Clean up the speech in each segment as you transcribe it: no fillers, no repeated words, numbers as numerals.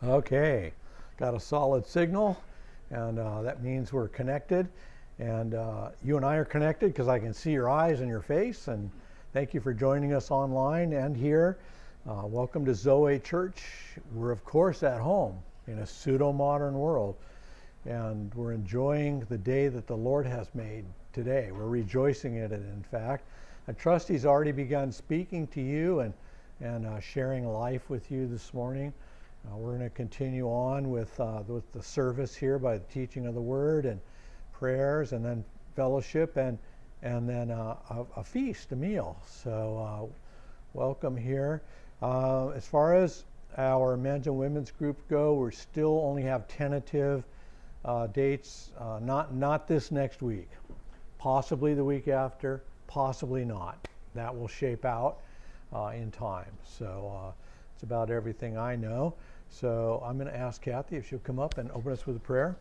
Okay, got a solid signal, and that means we're connected. And you and I are connected because I can see your eyes and your face. And thank you for joining us online and here. Welcome to Zoe Church. We're, of course, at home in a pseudo-modern world. And we're enjoying the day that the Lord has made today. We're rejoicing in it, in fact. I trust He's already begun speaking to you and sharing life with you this morning. We're going to continue on with the service here by the teaching of the Word and prayers, and then fellowship, and then a feast, a meal. So welcome here. As far as our men's and women's group go, we still only have tentative dates. Not this next week. Possibly the week after. Possibly not. That will shape out in time. So it's about everything I know. So I'm going to ask Kathy if she'll come up and open us with a prayer.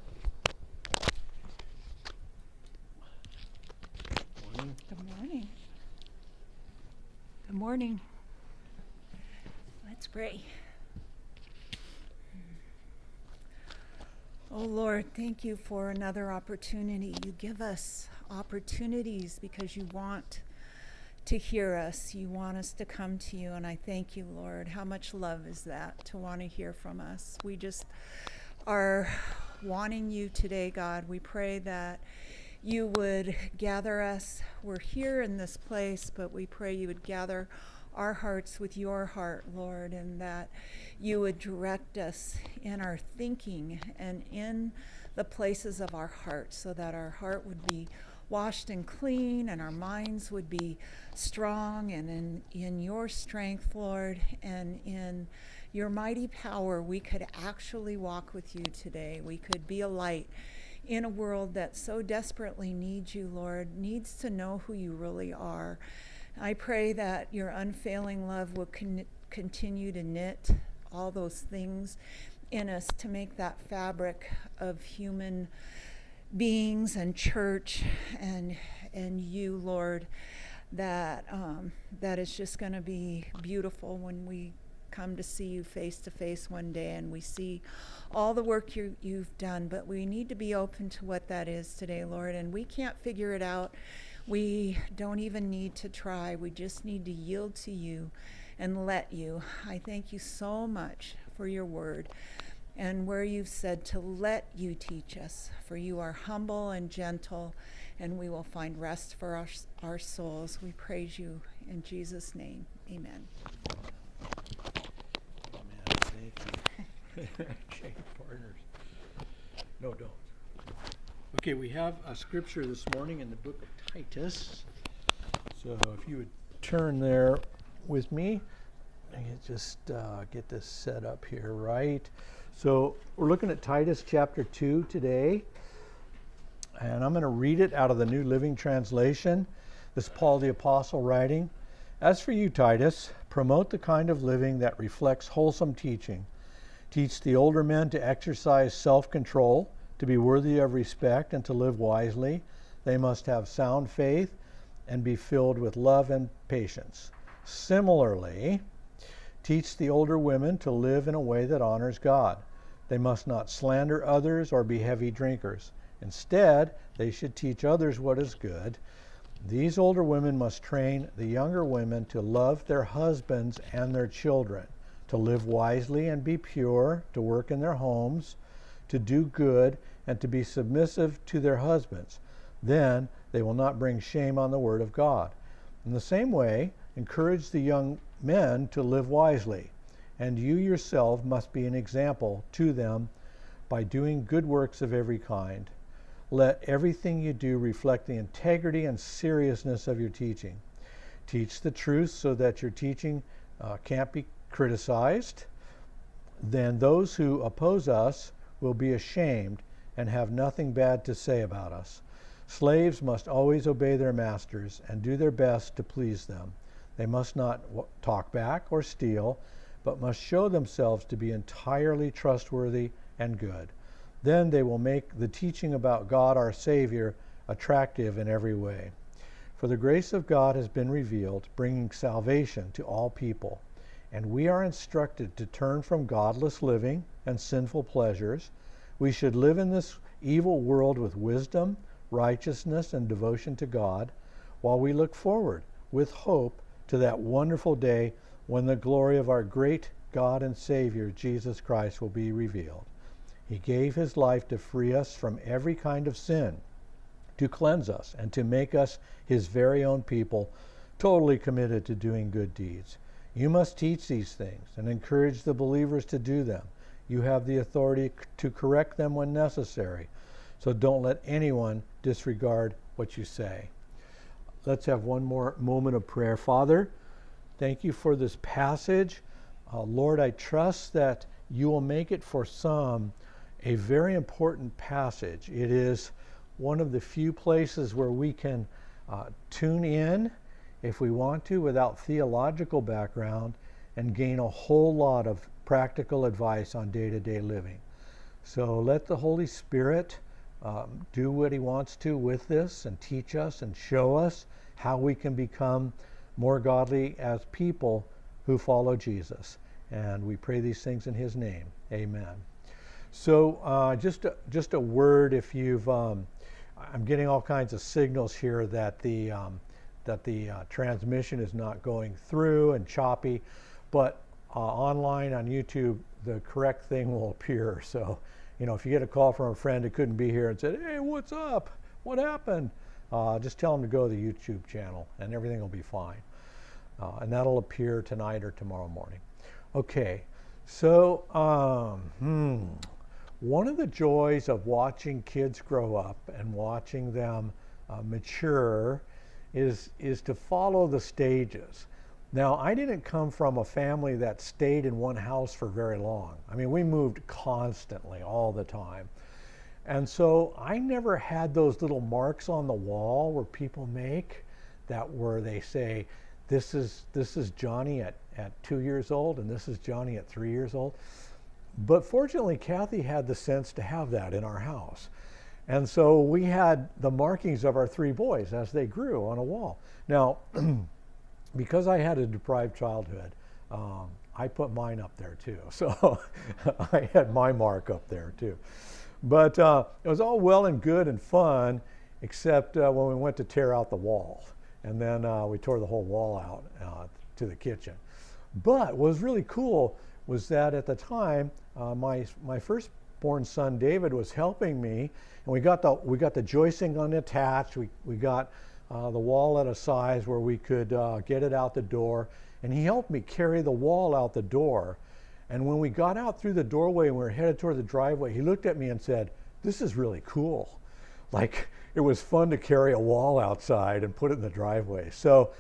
Good morning. Good morning. Let's pray. Oh Lord, thank you for another opportunity. You give us opportunities because you want to hear us. You want us to come to you, and I thank you, Lord. How much love is that, to want to hear from us? We just are wanting you today, God. We pray that you would gather us. We're here in this place, but we pray you would gather our hearts with your heart, Lord, and that you would direct us in our thinking and in the places of our heart, so that our heart would be washed and clean, and our minds would be strong, and in your strength, Lord, and in your mighty power, we could actually walk with you today. We could be a light in a world that so desperately needs you, Lord, needs to know who you really are. I pray that your unfailing love will continue to knit all those things in us to make that fabric of human beings and church and you, Lord, that is just going to be beautiful when we come to see you face to face one day and we see all the work you've done. But we need to be open to what that is today, Lord, and we can't figure it out. We don't even need to try. We just need to yield to you and let you. I thank you so much for your word, and where you've said to let you teach us, for you are humble and gentle, and we will find rest for our souls. We praise you in Jesus' name. Amen. Amen. Thank you. Shake partners. No, don't. Okay, we have a scripture this morning in the book of Titus. So if you would turn there with me, I can just get this set up here, right? So we're looking at Titus chapter 2 today, and I'm going to read it out of the New Living Translation. This is Paul the Apostle writing. As for you, Titus, promote the kind of living that reflects wholesome teaching. Teach the older men to exercise self-control, to be worthy of respect, and to live wisely. They must have sound faith and be filled with love and patience. Similarly, teach the older women to live in a way that honors God. They must not slander others or be heavy drinkers. Instead, they should teach others what is good. These older women must train the younger women to love their husbands and their children, to live wisely and be pure, to work in their homes, to do good, and to be submissive to their husbands. Then they will not bring shame on the word of God. In the same way, encourage the young men to live wisely, and you yourself must be an example to them by doing good works of every kind. Let everything you do reflect the integrity and seriousness of your teaching. Teach the truth so that your teaching can't be criticized. Then those who oppose us will be ashamed and have nothing bad to say about us. Slaves must always obey their masters and do their best to please them. They must not talk back or steal, but must show themselves to be entirely trustworthy and good. Then they will make the teaching about God our Savior attractive in every way. For the grace of God has been revealed, bringing salvation to all people. and we are instructed to turn from godless living and sinful pleasures. We should live in this evil world with wisdom, righteousness, and devotion to God, while we look forward with hope to that wonderful day when the glory of our great God and Savior, Jesus Christ, will be revealed. He gave his life to free us from every kind of sin, to cleanse us, and to make us his very own people, totally committed to doing good deeds. You must teach these things and encourage the believers to do them. You have the authority to correct them when necessary, so don't let anyone disregard what you say. Let's have one more moment of prayer. Father, thank you for this passage. Lord, I trust that you will make it for some a very important passage. It is one of the few places where we can tune in if we want to without theological background and gain a whole lot of practical advice on day-to-day living. So let the Holy Spirit do what he wants to with this and teach us and show us how we can become more godly as people who follow Jesus. And we pray these things in his name. Amen. So just a word, if you've I'm getting all kinds of signals here that the transmission is not going through and choppy, but online on YouTube the correct thing will appear. So if you get a call from a friend who couldn't be here and said, "Hey, what's up? What happened?" Just tell them to go to the YouTube channel and everything will be fine. And that'll appear tonight or tomorrow morning. Okay, so one of the joys of watching kids grow up and watching them mature is to follow the stages. Now, I didn't come from a family that stayed in one house for very long. I mean, we moved constantly all the time. And so I never had those little marks on the wall where people make where they say, this is Johnny at 2 years old and this is Johnny at 3 years old. But fortunately, Kathy had the sense to have that in our house. And so we had the markings of our 3 boys as they grew on a wall. Now, because I had a deprived childhood, I put mine up there too. So I had my mark up there too. But it was all well and good and fun, except when we went to tear out the wall. And then we tore the whole wall out to the kitchen. But what was really cool was that at the time, my firstborn son David was helping me, and we got the joisting unattached. We got the wall at a size where we could get it out the door, and he helped me carry the wall out the door. And when we got out through the doorway and we were headed toward the driveway, he looked at me and said, "This is really cool." Like, it was fun to carry a wall outside and put it in the driveway. So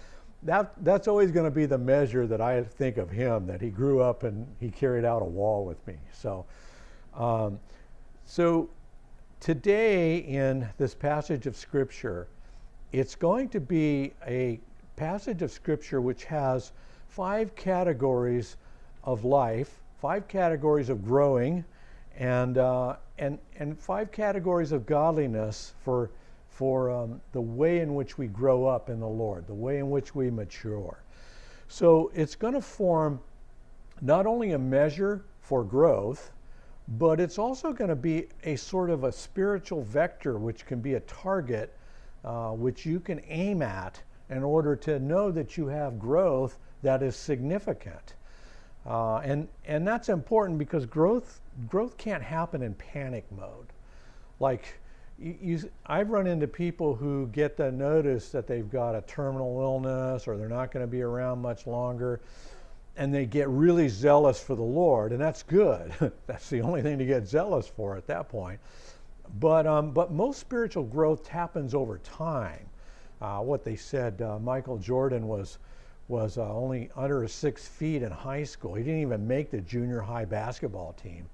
that's always going to be the measure that I think of him, that he grew up and he carried out a wall with me. So, so today in this passage of Scripture, it's going to be a passage of Scripture which has 5 categories of life, 5 categories of growing, and 5 categories of godliness for the way in which we grow up in the Lord, the way in which we mature. So it's going to form not only a measure for growth, but it's also going to be a sort of a spiritual vector, which can be a target which you can aim at in order to know that you have growth that is significant. And that's important because growth can't happen in panic mode. Like, I've run into people who get the notice that they've got a terminal illness or they're not going to be around much longer, and they get really zealous for the Lord, and that's good. That's the only thing to get zealous for at that point. But most spiritual growth happens over time. What they said, Michael Jordan was only under 6 feet in high school. He didn't even make the junior high basketball team.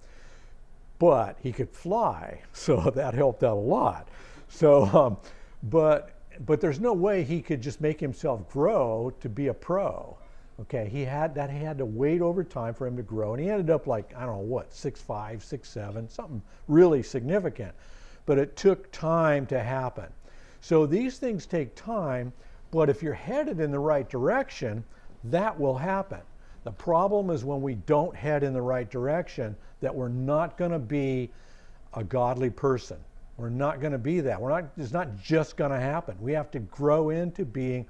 But he could fly, so that helped out a lot. So, but there's no way he could just make himself grow to be a pro. Okay, he had to wait over time for him to grow, and he ended up like, I don't know what, 6'5", 6'7", something really significant. But it took time to happen. So these things take time, but if you're headed in the right direction, that will happen. The problem is when we don't head in the right direction, that we're not going to be a godly person. We're not going to be that. It's not just going to happen. We have to grow into being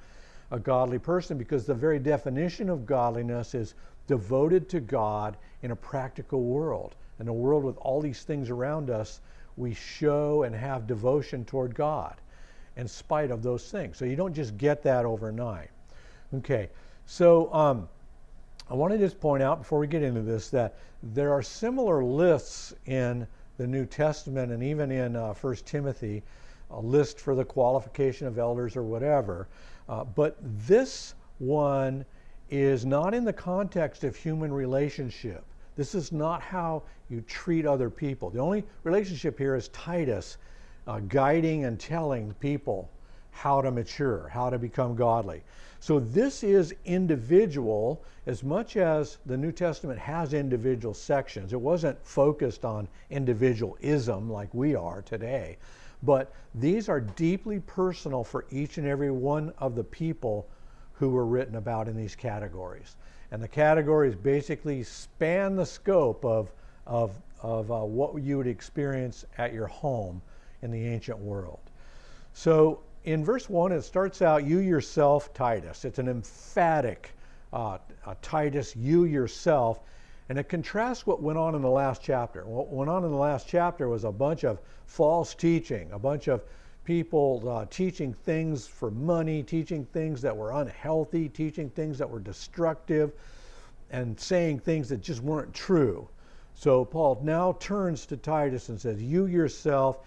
a godly person, because the very definition of godliness is devoted to God in a practical world. In a world with all these things around us, we show and have devotion toward God in spite of those things. So you don't just get that overnight. Okay, so I want to just point out before we get into this that there are similar lists in the New Testament and even in 1 Timothy, a list for the qualification of elders or whatever. But this one is not in the context of human relationship. This is not how you treat other people. The only relationship here is Titus guiding and telling people how to mature, how to become godly. So this is individual as much as the New Testament has individual sections. It wasn't focused on individualism like we are today, but these are deeply personal for each and every one of the people who were written about in these categories. And the categories basically span the scope of what you would experience at your home in the ancient world. So in verse 1, it starts out, you yourself, Titus. It's an emphatic Titus, you yourself. And it contrasts what went on in the last chapter. What went on in the last chapter was a bunch of false teaching, a bunch of people teaching things for money, teaching things that were unhealthy, teaching things that were destructive, and saying things that just weren't true. So Paul now turns to Titus and says, you yourself,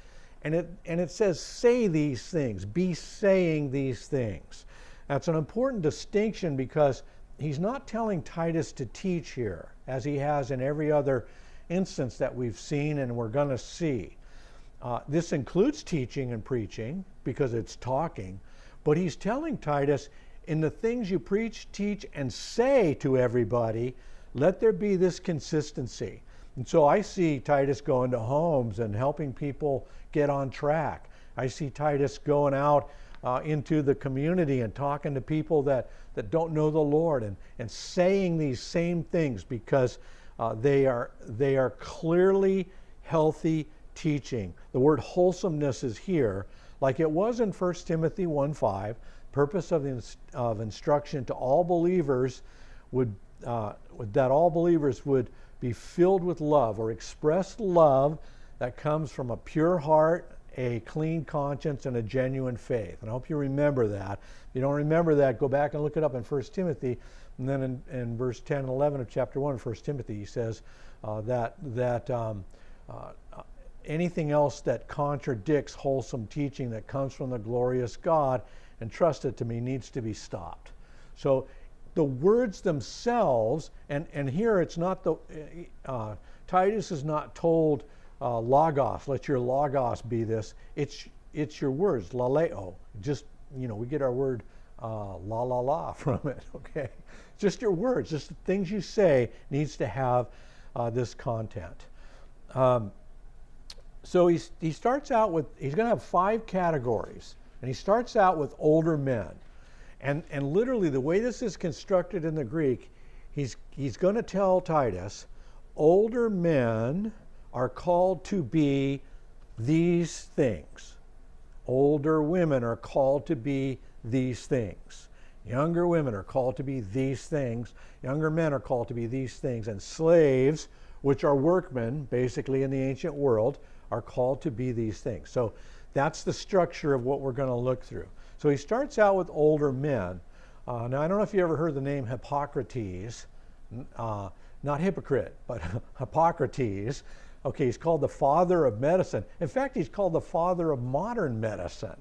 and it says, say these things, be saying these things. That's an important distinction because he's not telling Titus to teach here, as he has in every other instance that we've seen and we're going to see. This includes teaching and preaching because it's talking, but he's telling Titus, in the things you preach, teach, and say to everybody, let there be this consistency. And so I see Titus going to homes and helping people get on track. I see Titus going out into the community and talking to people that don't know the Lord and saying these same things because they are clearly healthy teaching. The word wholesomeness is here, like it was in 1 Timothy 1:5. Purpose of instruction to all believers that all believers would be filled with love, or express love that comes from a pure heart, a clean conscience, and a genuine faith. And I hope you remember that. If you don't remember that, go back and look it up in 1 Timothy. And then in verse 10 and 11 of chapter 1 of 1 Timothy, he says that anything else that contradicts wholesome teaching that comes from the glorious God and trusted to me needs to be stopped. So the words themselves, and here it's not Titus is not told logos, let your logos be this. It's your words, laleo. Just, we get our word la from it, okay? Just your words, just the things you say needs to have this content. So he starts out with, he's going to have 5 categories, and he starts out with older men. And literally the way this is constructed in the Greek, he's going to tell Titus, older men are called to be these things. Older women are called to be these things. Younger women are called to be these things. Younger men are called to be these things. And slaves, which are workmen, basically in the ancient world, are called to be these things. So that's the structure of what we're going to look through. So he starts out with older men. Now, I don't know if you ever heard the name Hippocrates. Not hypocrite, but Hippocrates. Okay, he's called the father of medicine. In fact, he's called the father of modern medicine.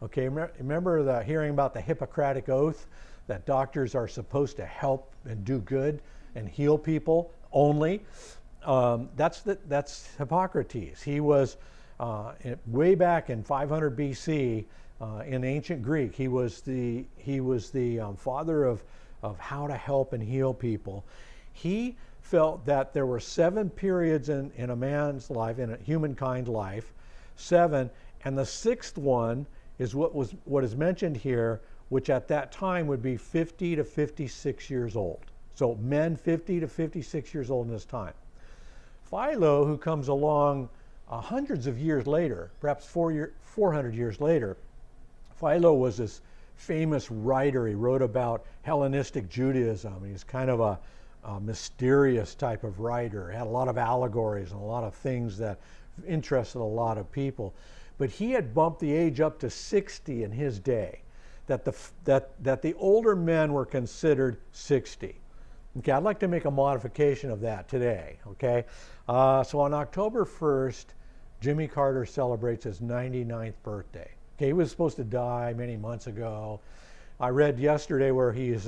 Okay, remember hearing about the Hippocratic Oath, that doctors are supposed to help and do good and heal people only? That's Hippocrates. He was way back in 500 BC in ancient Greek. He was the father of how to help and heal people. He felt that there were 7 periods in a man's life, in a humankind life, 7, and the 6th one is what is mentioned here, which at that time would be 50 to 56 years old. So men 50 to 56 years old in this time. Philo, who comes along hundreds of years later, perhaps 400 years later, Philo was this famous writer. He wrote about Hellenistic Judaism. He's kind of a mysterious type of writer. He had a lot of allegories and a lot of things that interested a lot of people. But he had bumped the age up to 60 in his day, that the older men were considered 60. Okay, I'd like to make a modification of that today, okay? So on October 1st, Jimmy Carter celebrates his 99th birthday. Okay, he was supposed to die many months ago. I read yesterday where he's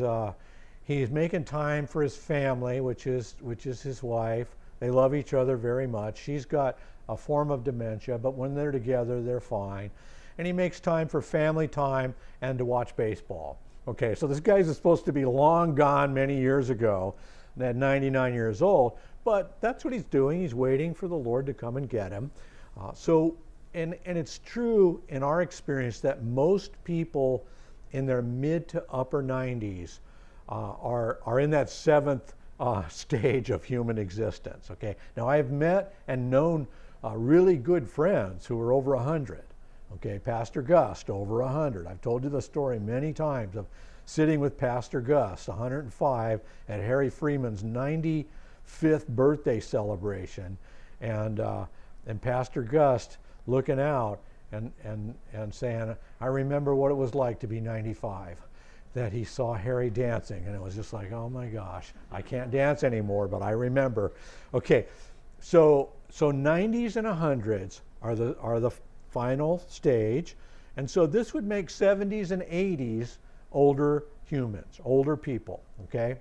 making time for his family, which is his wife. They love each other very much. She's got a form of dementia, but when they're together, they're fine. And he makes time for family time and to watch baseball. Okay, so this guy's supposed to be long gone many years ago, at 99 years old, but that's what he's doing. He's waiting for the Lord to come and get him. And it's true in our experience that most people in their mid to upper 90s are in that seventh stage of human existence. Okay, now I've met and known really good friends who are over 100. Okay, Pastor Gus, over 100. I've told you the story many times of sitting with Pastor Gus, 105, at Harry Freeman's 95th birthday celebration, and Pastor Gus looking out and saying, I remember what it was like to be 95, that he saw Harry dancing, and it was just like, oh my gosh, I can't dance anymore, but I remember. Okay, so 90s and 100s are the final stage, and so this would make 70s and 80s older humans, older people. Okay,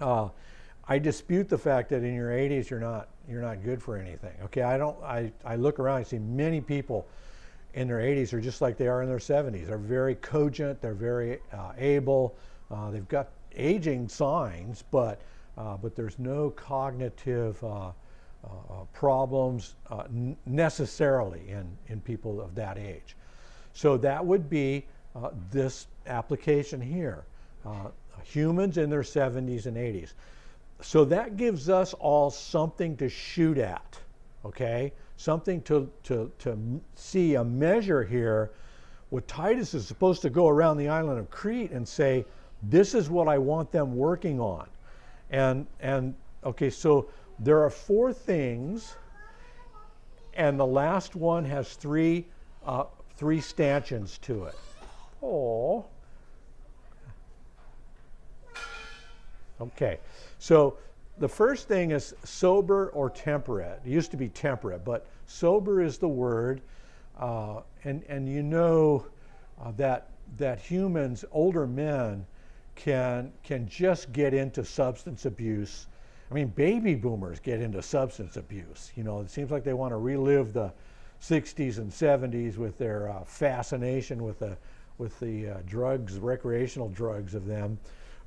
I dispute the fact that in your 80s you're not good for anything. Okay, I look around and see many people in their 80s are just like they are in their 70s. They're very cogent, they're very able, they've got aging signs, but there's no cognitive problems necessarily in people of that age. So that would be this application here, humans in their 70s and 80s. So that gives us all something to shoot at, okay? Something to see, a measure here. What Titus is supposed to go around the island of Crete and say, this is what I want them working on. And okay, so there are 4 things, and the last one has three stanchions to it. Oh. Okay, so the first thing is sober or temperate. It used to be temperate, but sober is the word, and you know that humans, older men, can just get into substance abuse. I mean, baby boomers get into substance abuse. You know, it seems like they want to relive the 60s and 70s with their fascination with the drugs, recreational drugs of them.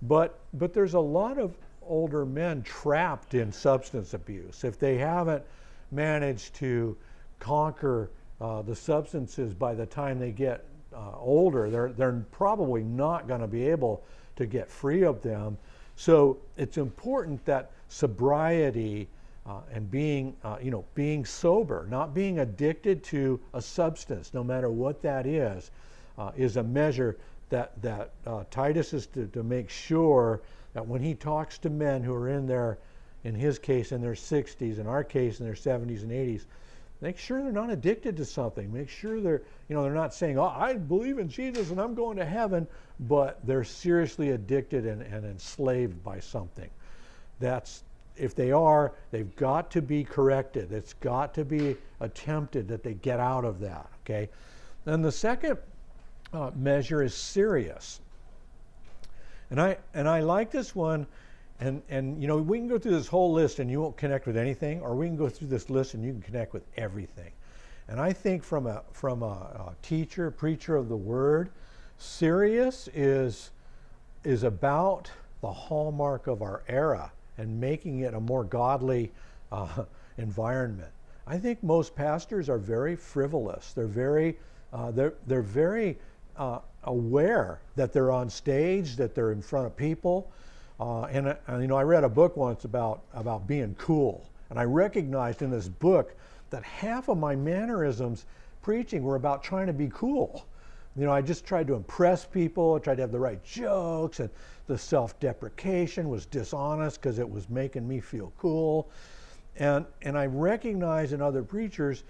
But there's a lot of older men trapped in substance abuse. If they haven't managed to conquer the substances by the time they get older, they're probably not going to be able to get free of them. So it's important that sobriety and being sober, not being addicted to a substance, no matter what that is a measure that Titus is to make sure that when he talks to men who are in his case, in their 60s, in our case, in their 70s and 80s, make sure they're not addicted to something. Make sure they're not saying, oh, I believe in Jesus and I'm going to heaven, but they're seriously addicted and enslaved by something. If they are, they've got to be corrected. It's got to be attempted that they get out of that, okay? Then the second measure is serious. And I like this one, and we can go through this whole list and you won't connect with anything, or we can go through this list and you can connect with everything. And I think from a teacher, preacher of the word, serious is about the hallmark of our era and making it a more godly environment. I think most pastors are very frivolous. They're very aware that they're on stage, that they're in front of people, I read a book once about being cool. And I recognized in this book that half of my mannerisms preaching were about trying to be cool. I just tried to impress people, I tried to have the right jokes, and the self-deprecation was dishonest because it was making me feel cool. And I recognize in other preachers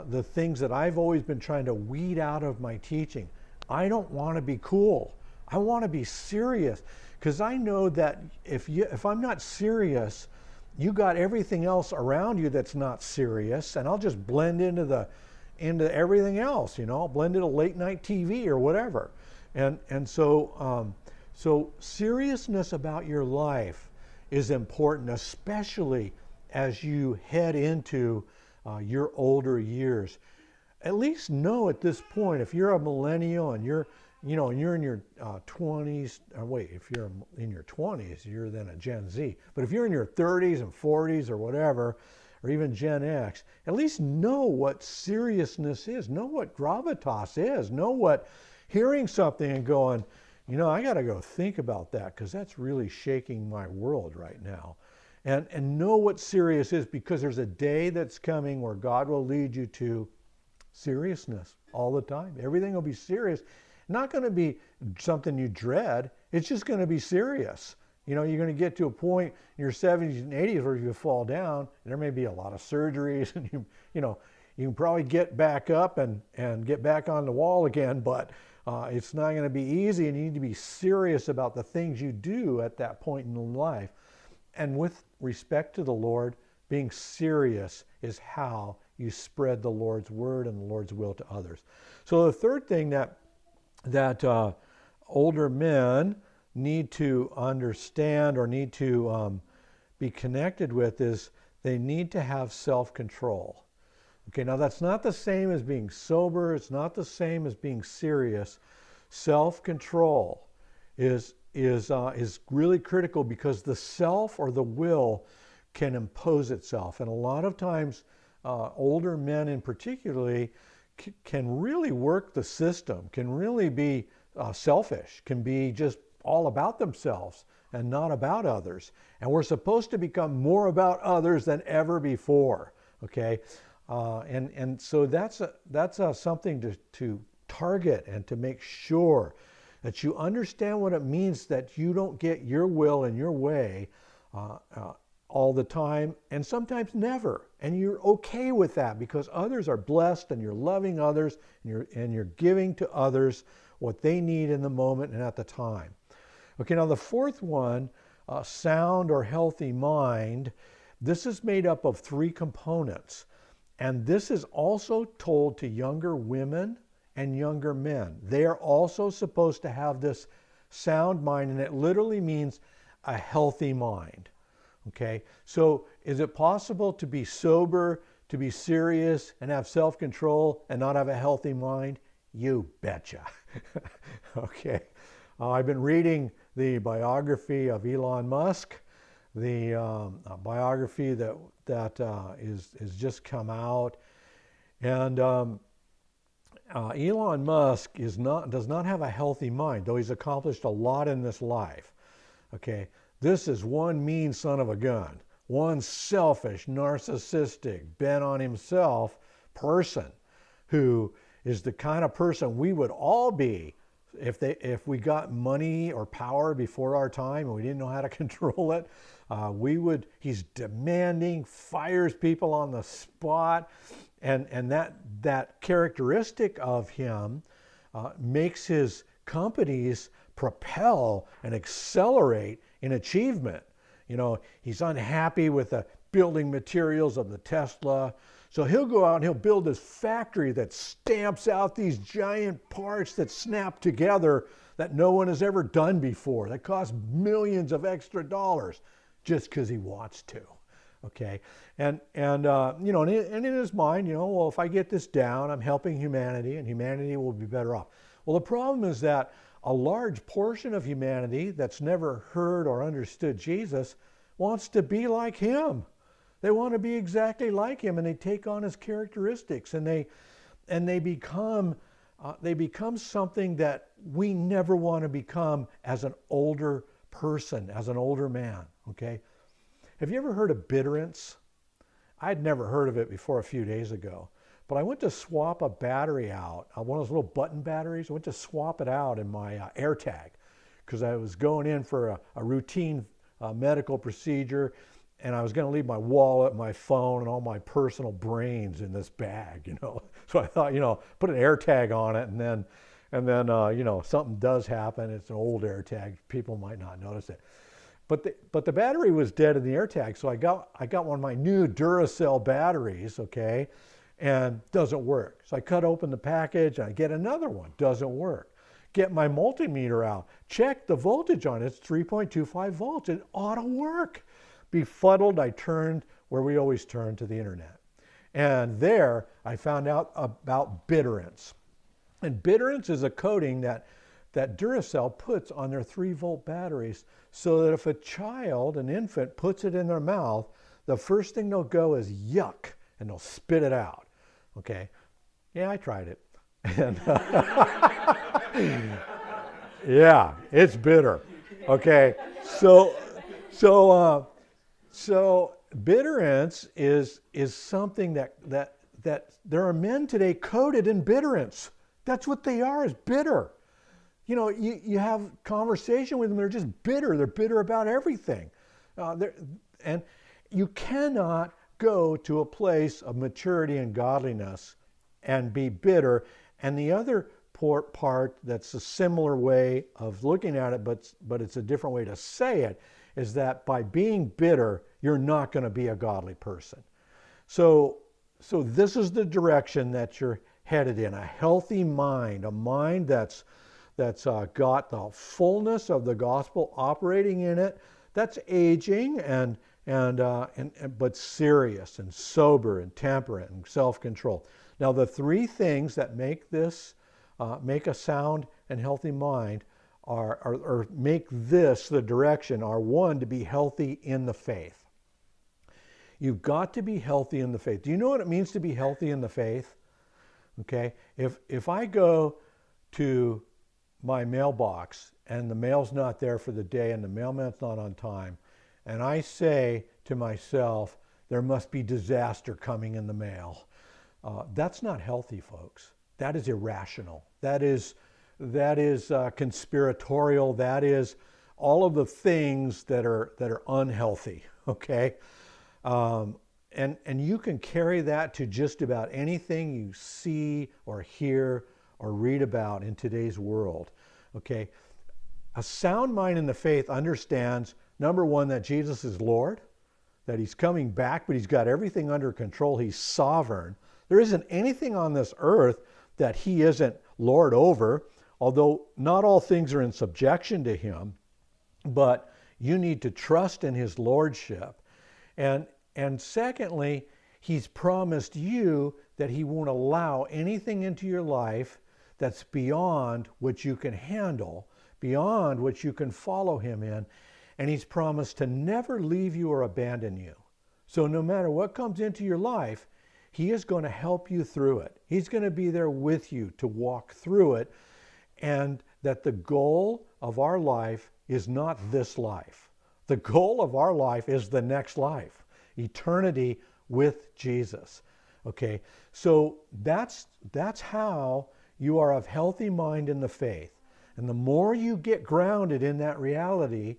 the things that I've always been trying to weed out of my teaching. I don't want to be cool. I want to be serious, because I know that if I'm not serious, you got everything else around you that's not serious, and I'll just blend into everything else. I'll blend into late night TV or whatever. And so seriousness about your life is important, especially as you head into your older years. At least know at this point, if you're a millennial and you're in your 20s, if you're in your 20s, you're then a Gen Z. But if you're in your 30s and 40s or whatever, or even Gen X, at least know what seriousness is, know what gravitas is, know what hearing something and going, I got to go think about that, because that's really shaking my world right now. And know what serious is, because there's a day that's coming where God will lead you to seriousness all the time. Everything will be serious. Not going to be something you dread. It's just going to be serious. You're going to get to a point in your 70s and 80s where you fall down, and there may be a lot of surgeries, and you can probably get back up and get back on the wall again, but it's not going to be easy, and you need to be serious about the things you do at that point in life. And with respect to the Lord, being serious is how you spread the Lord's word and the Lord's will to others. So the third thing that older men need to understand or need to be connected with is they need to have self-control. Okay, now that's not the same as being sober. It's not the same as being serious. Self-control is really critical, because the self or the will can impose itself. And a lot of times, older men in particularly can really work the system, can really be selfish, can be just all about themselves and not about others. And we're supposed to become more about others than ever before. Okay, and so that's something to target and to make sure that you understand what it means that you don't get your will and your way all the time, and sometimes never. And you're okay with that, because others are blessed, and you're loving others, and you're giving to others what they need in the moment and at the time. Okay, now the fourth one, sound or healthy mind, this is made up of three components. And this is also told to younger women and younger men. They are also supposed to have this sound mind, and it literally means a healthy mind. Okay, so is it possible to be sober, to be serious, and have self-control and not have a healthy mind? You betcha. Okay, I've been reading the biography of Elon Musk, the biography that is just come out, and Elon Musk does not have a healthy mind, though he's accomplished a lot in this life. Okay, this is one mean son of a gun, one selfish, narcissistic, bent on himself person who is the kind of person we would all be if we got money or power before our time and we didn't know how to control it. He's demanding, fires people on the spot, and that characteristic of him makes his companies propel and accelerate in achievement. He's unhappy with the building materials of the Tesla, so he'll go out and he'll build this factory that stamps out these giant parts that snap together that no one has ever done before, that cost millions of extra dollars just because he wants to. Okay, and in his mind, well, if I get this down, I'm helping humanity, and humanity will be better off. Well, the problem is that a large portion of humanity that's never heard or understood Jesus wants to be like him. They want to be exactly like him, and they take on his characteristics, and they become something that we never want to become as an older person as an older man, okay? Have you ever heard of bitterance? I'd never heard of it before a few days ago. But I went to swap a battery out, one of those little button batteries. I went to swap it out in my AirTag because I was going in for a routine medical procedure, and I was going to leave my wallet, my phone, and all my personal brains in this bag, you know. So I thought, you know, put an AirTag on it, and then you know, something does happen. It's an old AirTag. People might not notice it. But the battery was dead in the AirTag, so I got one of my new Duracell batteries, okay, and doesn't work. So I cut open the package, and I get another one, doesn't work. Get my multimeter out, check the voltage on it, it's 3.25 volts, it ought to work. Befuddled, I turned where we always turn, to the internet. And there I found out about bitterance. And bitterance is a coating that Duracell puts on their 3-volt batteries so that if a child, an infant, puts it in their mouth, the first thing they'll go is yuck, and they'll spit it out. Okay? Yeah, I tried it. And yeah, it's bitter. Okay? So bitterance is something that there are men today coated in bitterance. That's what they are, is bitter. You know, you have conversation with them, they're just bitter. They're bitter about everything. And you cannot go to a place of maturity and godliness and be bitter. And the other part that's a similar way of looking at it, but it's a different way to say it, is that by being bitter, you're not going to be a godly person. So this is the direction that you're headed in, a healthy mind, a mind that's got the fullness of the gospel operating in it, that's aging but serious and sober and temperate and self-control. Now, the 3 things that make this make a sound and healthy mind or make this the direction are: 1, to be healthy in the faith. You've got to be healthy in the faith. Do you know what it means to be healthy in the faith? Okay, if I go to my mailbox and the mail's not there for the day and the mailman's not on time, and I say to myself, there must be disaster coming in the mail, that's not healthy, folks. That is irrational. That is conspiratorial. That is all of the things that are unhealthy. Okay. And you can carry that to just about anything you see or hear or read about in today's world. Okay? A sound mind in the faith understands, number 1, that Jesus is Lord, that he's coming back, but he's got everything under control. He's sovereign. There isn't anything on this earth that he isn't Lord over, although not all things are in subjection to him, but you need to trust in his lordship. And secondly, he's promised you that he won't allow anything into your life that's beyond what you can handle, beyond what you can follow him in. And he's promised to never leave you or abandon you. So no matter what comes into your life, he is going to help you through it. He's going to be there with you to walk through it. And that the goal of our life is not this life. The goal of our life is the next life. Eternity with Jesus. Okay, so that's how you are of healthy mind in the faith. And the more you get grounded in that reality,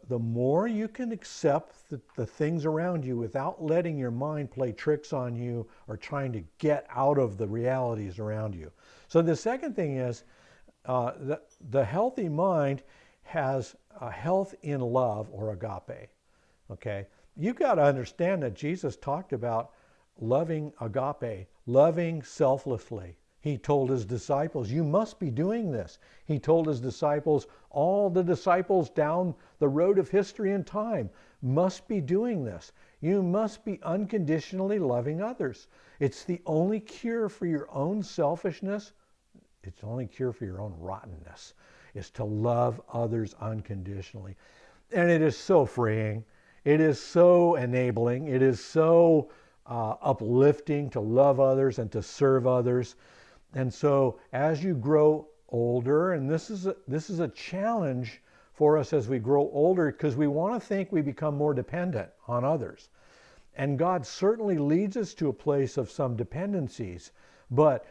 the more you can accept the things around you without letting your mind play tricks on you or trying to get out of the realities around you. So the second thing is the healthy mind has a health in love, or agape. Okay, you've got to understand that Jesus talked about loving agape, loving selflessly. He told his disciples, you must be doing this. He told his disciples, all the disciples down the road of history and time must be doing this. You must be unconditionally loving others. It's the only cure for your own selfishness. It's the only cure for your own rottenness, is to love others unconditionally. And it is so freeing. It is so enabling. It is so uplifting to love others and to serve others. And so as you grow older, and this is a challenge for us as we grow older, because we want to think we become more dependent on others. And God certainly leads us to a place of some dependencies, but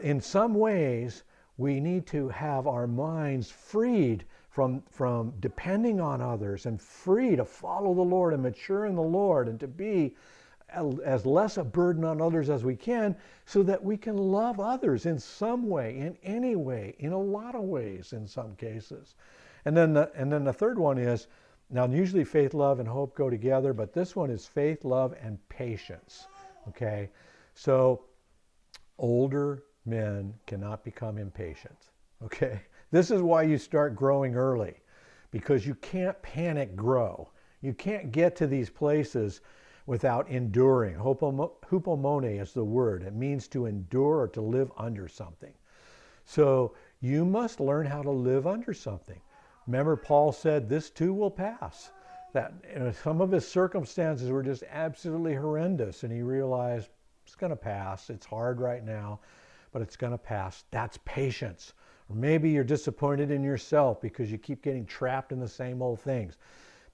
in some ways we need to have our minds freed from depending on others, and free to follow the Lord and mature in the Lord, and to be as less a burden on others as we can, so that we can love others in some way, in any way, in a lot of ways in some cases. And then the third one is, now usually faith, love, and hope go together, but this one is faith, love, and patience. Okay? So older men cannot become impatient. Okay? This is why you start growing early, because you can't panic grow. You can't get to these places without enduring. Hupomone is the word. It means to endure or to live under something. So you must learn how to live under something. Remember, Paul said, this too will pass. That some of his circumstances were just absolutely horrendous, and he realized it's going to pass. It's hard right now, but it's going to pass. That's patience. Or maybe you're disappointed in yourself because you keep getting trapped in the same old things.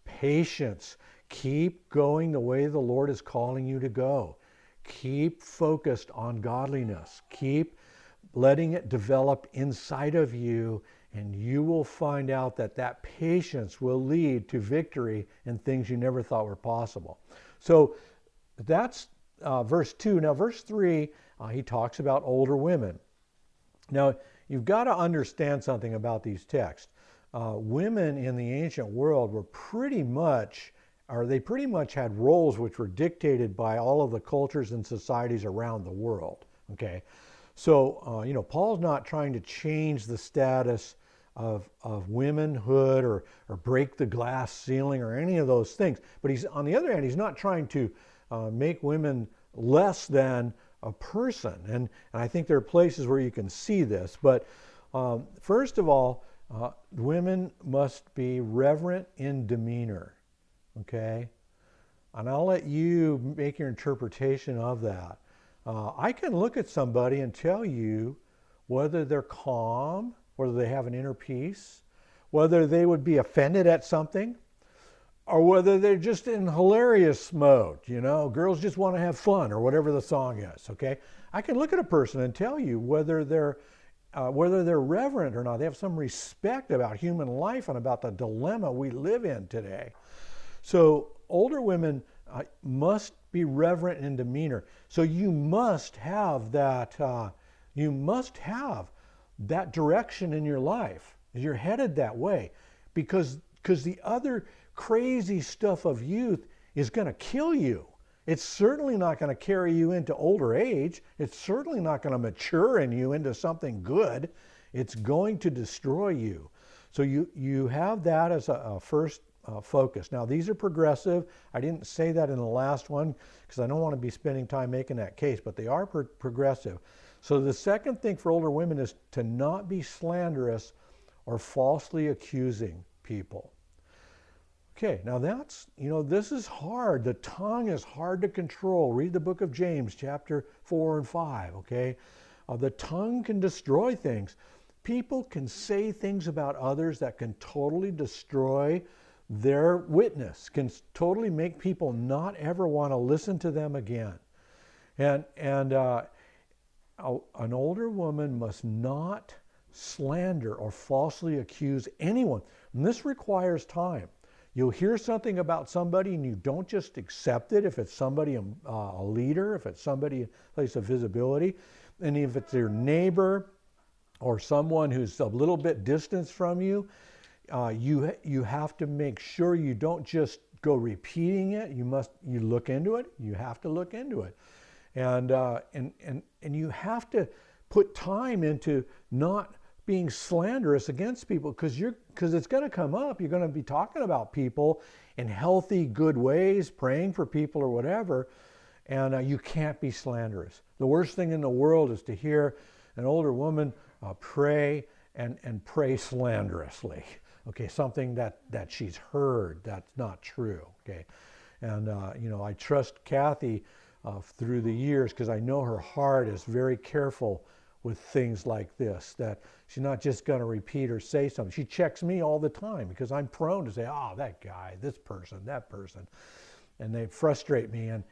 Patience. Keep going the way the Lord is calling you to go. Keep focused on godliness. Keep letting it develop inside of you, and you will find out that patience will lead to victory in things you never thought were possible. So that's verse 2. Now verse 3, he talks about older women. Now you've got to understand something about these texts. Women in the ancient world were pretty much had roles which were dictated by all of the cultures and societies around the world. Okay, so Paul's not trying to change the status of womanhood or break the glass ceiling or any of those things. But he's, on the other hand, he's not trying to make women less than a person. And I think there are places where you can see this. But first of all, women must be reverent in demeanor. Okay? And I'll let you make your interpretation of that. I can look at somebody and tell you whether they're calm, whether they have an inner peace, whether they would be offended at something, or whether they're just in hilarious mode. Girls just want to have fun, or whatever the song is. Okay? I can look at a person and tell you whether they're reverent or not. They have some respect about human life and about the dilemma we live in today. So older women must be reverent in demeanor. So you must have that. You must have that direction in your life. You're headed that way, because the other crazy stuff of youth is going to kill you. It's certainly not going to carry you into older age. It's certainly not going to mature in you into something good. It's going to destroy you. So you have that as a first focus. Now, these are progressive. I didn't say that in the last one because I don't want to be spending time making that case, but they are progressive. So the second thing for older women is to not be slanderous or falsely accusing people. Okay, now that's, this is hard. The tongue is hard to control. Read the book of James, chapter 4 and 5, okay? The tongue can destroy things. People can say things about others that can totally destroy their witness, can totally make people not ever want to listen to them again. And an older woman must not slander or falsely accuse anyone. And this requires time. You'll hear something about somebody and you don't just accept it if it's somebody, a leader, if it's somebody in a place of visibility, and if it's your neighbor or someone who's a little bit distanced from you, you have to make sure you don't just go repeating it. You look into it. You have to look into it, and you have to put time into not being slanderous against people, because it's going to come up. You're going to be talking about people in healthy, good ways, praying for people or whatever, and you can't be slanderous. The worst thing in the world is to hear an older woman pray and pray slanderously. Okay, something that she's heard that's not true. Okay, and I trust Kathy through the years, because I know her heart is very careful with things like this, that she's not just going to repeat or say something. She checks me all the time because I'm prone to say, oh, that guy, this person, that person. And they frustrate me, and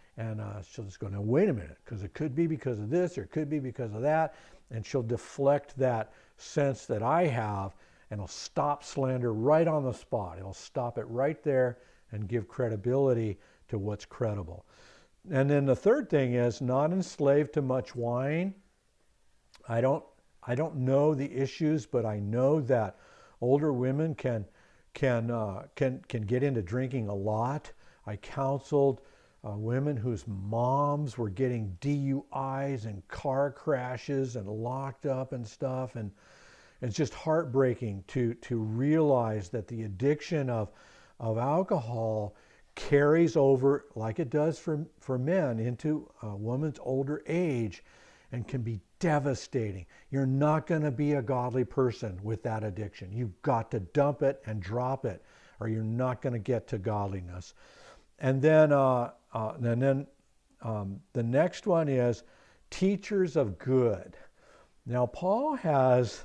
she'll just go, now wait a minute, because it could be because of this or it could be because of that. And she'll deflect that sense that I have, and it'll stop slander right on the spot. It'll stop it right there and give credibility to what's credible. And then the third thing is not enslaved to much wine. I don't know the issues, but I know that older women can get into drinking a lot. I counseled women whose moms were getting DUIs and car crashes and locked up and stuff, and it's just heartbreaking to realize that the addiction of alcohol carries over, like it does for men, into a woman's older age and can be devastating. You're not going to be a godly person with that addiction. You've got to dump it and drop it, or you're not going to get to godliness. And then the next one is teachers of good. Now, Paul has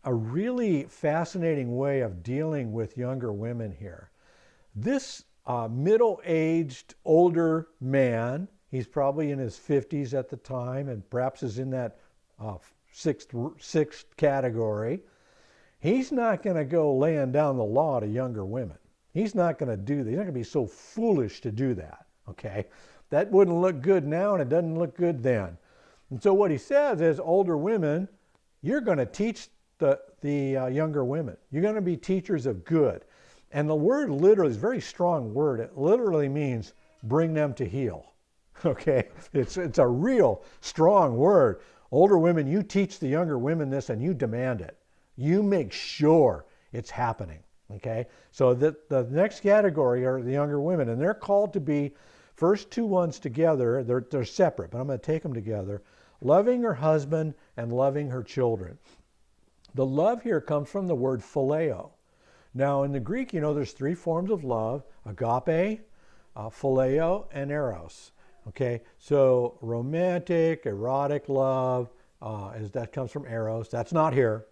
a really fascinating way of dealing with younger women here. This middle-aged older man, he's probably in his 50s at the time and perhaps is in that sixth category. He's not going to go laying down the law to younger women. He's not going to do that. He's not going to be so foolish to do that, okay? That wouldn't look good now, and it doesn't look good then. And so what he says is, older women, you're going to teach the younger women. You're going to be teachers of good. And the word literally is a very strong word. It literally means bring them to heel, okay? It's a real strong word. Older women, you teach the younger women this, and you demand it. You make sure it's happening. Okay, so the next category are the younger women, and they're called to be, first two ones together, they're separate, but I'm going to take them together, loving her husband and loving her children. The love here comes from the word phileo. Now in the Greek, there's three forms of love: agape, phileo, and eros. Okay, so romantic, erotic love, that comes from eros. That's not here.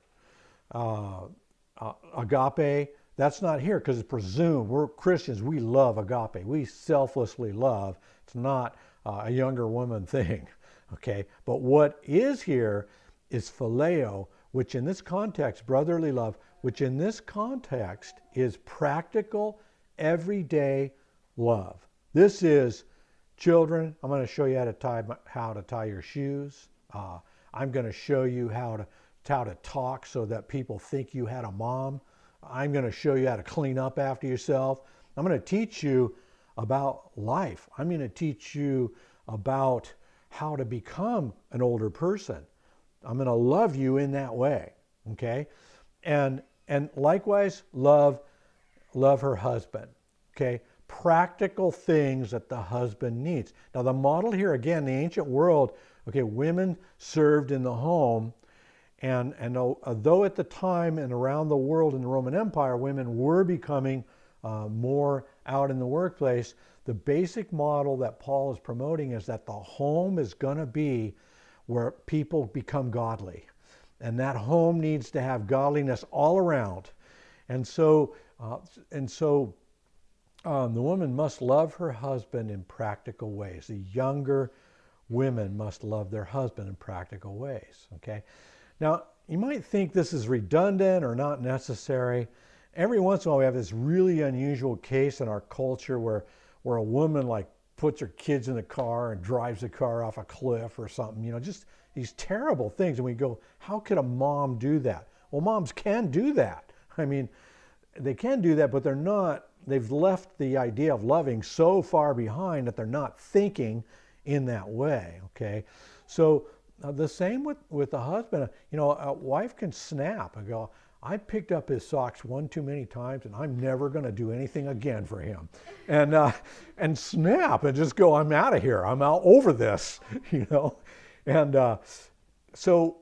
Agape, that's not here because it's presumed. We're Christians, we love agape. We selflessly love. It's not a younger woman thing, okay? But what is here is phileo, which in this context, brotherly love, which in this context is practical, everyday love. This is, children, I'm going to show you how to tie your shoes. I'm going to show you how to talk so that people think you had a mom. I'm going to show you how to clean up after yourself. I'm going to teach you about life. I'm going to teach you about how to become an older person. I'm going to love you in that way, okay? And likewise, love her husband, okay? Practical things that the husband needs. Now the model here, again, the ancient world, okay, women served in the home. And though at the time and around the world in the Roman Empire, women were becoming more out in the workplace, the basic model that Paul is promoting is that the home is going to be where people become godly. And that home needs to have godliness all around. And so the woman must love her husband in practical ways. The younger women must love their husband in practical ways, okay? Now, you might think this is redundant or not necessary. Every once in a while we have this really unusual case in our culture where a woman like puts her kids in the car and drives the car off a cliff or something, just these terrible things. And we go, how could a mom do that? Well, moms can do that. I mean, they can do that, but they've left the idea of loving so far behind that they're not thinking in that way, okay? So the same with the husband. A wife can snap and go, I picked up his socks one too many times and I'm never going to do anything again for him. And snap and just go, I'm out of here. I'm out over this, And so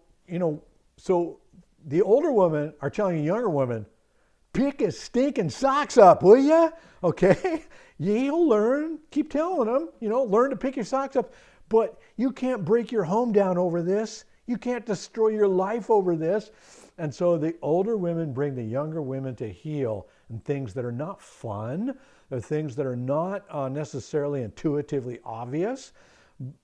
the older women are telling the younger women, pick his stinking socks up, will you? Okay? You'll learn. Keep telling them, learn to pick your socks up. But you can't break your home down over this. You can't destroy your life over this. And so the older women bring the younger women to heal in things that are not fun. They're things that are not necessarily intuitively obvious.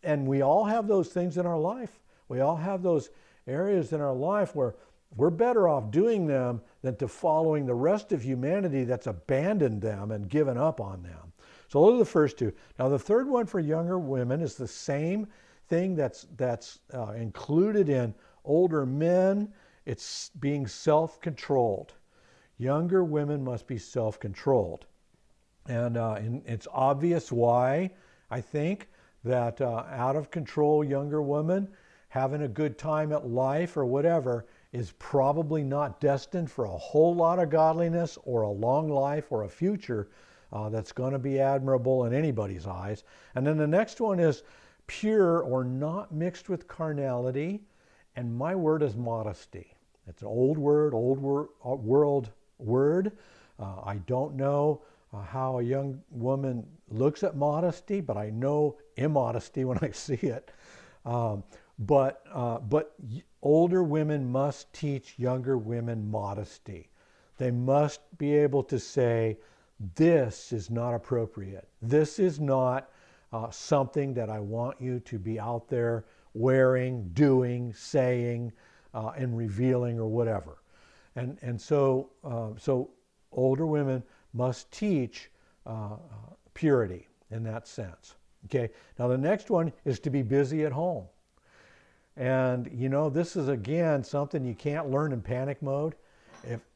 And we all have those things in our life. We all have those areas in our life where we're better off doing them than to following the rest of humanity that's abandoned them and given up on them. So those are the first two. Now the third one for younger women is the same thing that's included in older men. It's being self-controlled. Younger women must be self-controlled. And it's obvious why, I think, that out of control younger women having a good time at life or whatever is probably not destined for a whole lot of godliness or a long life or a future that's going to be admirable in anybody's eyes. And then the next one is pure or not mixed with carnality. And my word is modesty. It's an old world word. I don't know how a young woman looks at modesty, but I know immodesty when I see it. But older women must teach younger women modesty. They must be able to say, this is not appropriate. This is not something that I want you to be out there wearing, doing, saying, and revealing or whatever. And so older women must teach purity in that sense. Okay. Now the next one is to be busy at home. And you know, this is again something you can't learn in panic mode.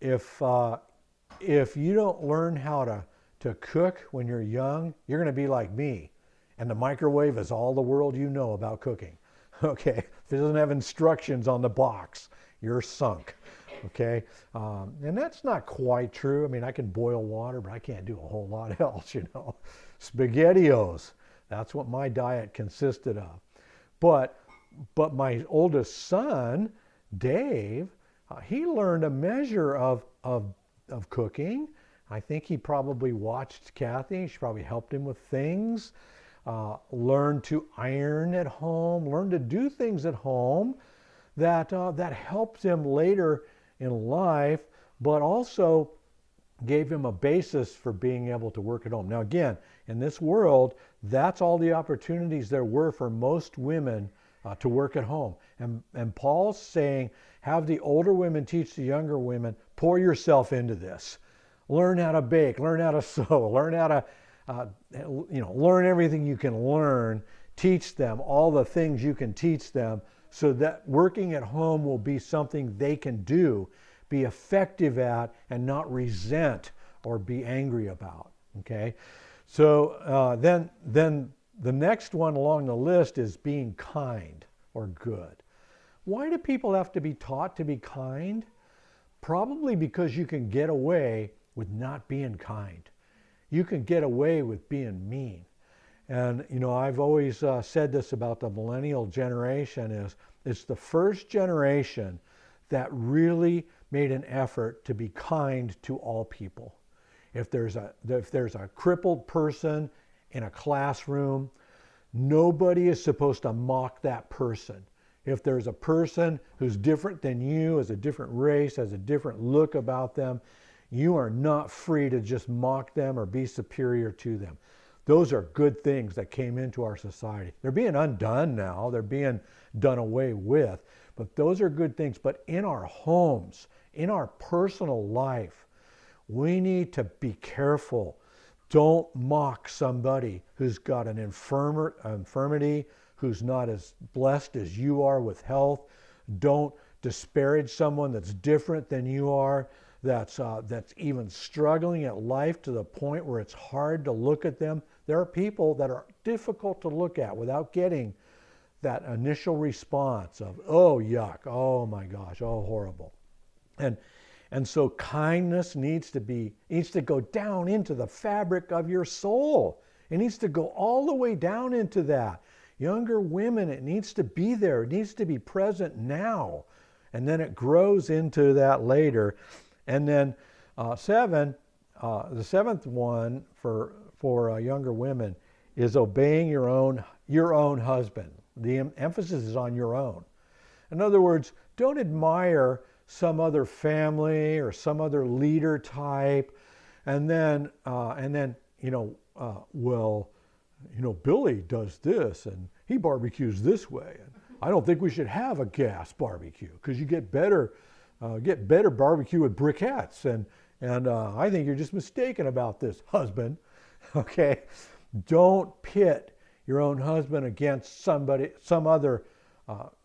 If you don't learn how to cook when you're young, you're going to be like me. And the microwave is all the world you know about cooking. Okay, if it doesn't have instructions on the box, you're sunk. Okay, and that's not quite true. I mean, I can boil water, but I can't do a whole lot else, you know. SpaghettiOs, that's what my diet consisted of. But my oldest son, Dave, he learned a measure of cooking. I think he probably watched Kathy. She probably helped him with things. Learned to iron at home. Learned to do things at home that helped him later in life, but also gave him a basis for being able to work at home. Now again, in this world, that's all the opportunities there were for most women to work at home. And Paul's saying, have the older women teach the younger women, pour yourself into this. Learn how to bake, learn how to sew, learn how to, learn everything you can learn. Teach them all the things you can teach them so that working at home will be something they can do, be effective at, and not resent or be angry about. Okay? So then the next one along the list is being kind or good. Why do people have to be taught to be kind? Probably because you can get away with not being kind. You can get away with being mean. And, you know, I've always said this about the millennial generation is it's the first generation that really made an effort to be kind to all people. If there's a crippled person in a classroom, nobody is supposed to mock that person. If there's a person who's different than you, has a different race, has a different look about them, you are not free to just mock them or be superior to them. Those are good things that came into our society. They're being undone now. They're being done away with. But those are good things. But in our homes, in our personal life, we need to be careful. Don't mock somebody who's got an infirmity, who's not as blessed as you are with health. Don't disparage someone that's different than you are, that's even struggling at life to the point where it's hard to look at them. There are people that are difficult to look at without getting that initial response of, oh, yuck, oh my gosh, oh, horrible. And so kindness needs to go down into the fabric of your soul. It needs to go all the way down into that. Younger women, it needs to be there. It needs to be present now. And then it grows into that later. And then the seventh one for younger women is obeying your own husband. The emphasis is on your own. In other words, don't admire some other family or some other leader type, and then well, Billy does this and he barbecues this way, and I don't think we should have a gas barbecue because you get better barbecue with briquettes, and I think you're just mistaken about this, husband. Okay, don't pit your own husband against some other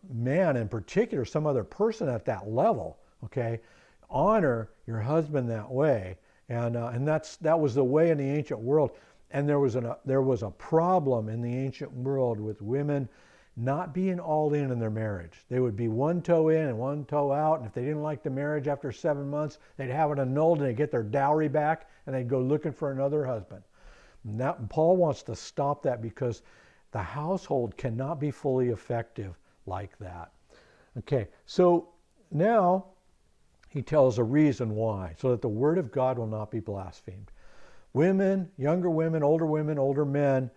man in particular, some other person at that level. Okay, honor your husband that way, and that was the way in the ancient world. And there was a problem in the ancient world with women not being all in their marriage. They would be one toe in and one toe out, and if they didn't like the marriage after 7 months, they'd have it annulled and they'd get their dowry back and they'd go looking for another husband. And Paul wants to stop that because the household cannot be fully effective like that. Okay, so now he tells a reason why, so that the word of God will not be blasphemed. Women, younger women, older men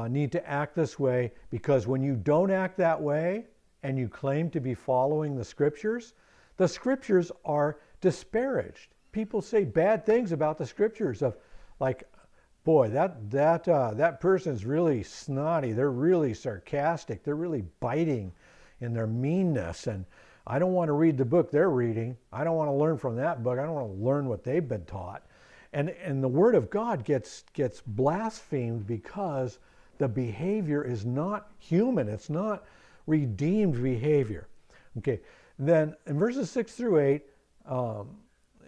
need to act this way, because when you don't act that way and you claim to be following the scriptures are disparaged. People say bad things about the scriptures of like, boy, that person's really snotty, they're really sarcastic, they're really biting in their meanness, and I don't want to read the book they're reading. I don't want to learn from that book. I don't want to learn what they've been taught. And the word of God gets blasphemed because the behavior is not human. It's not redeemed behavior. Okay, then in verses 6 through 8,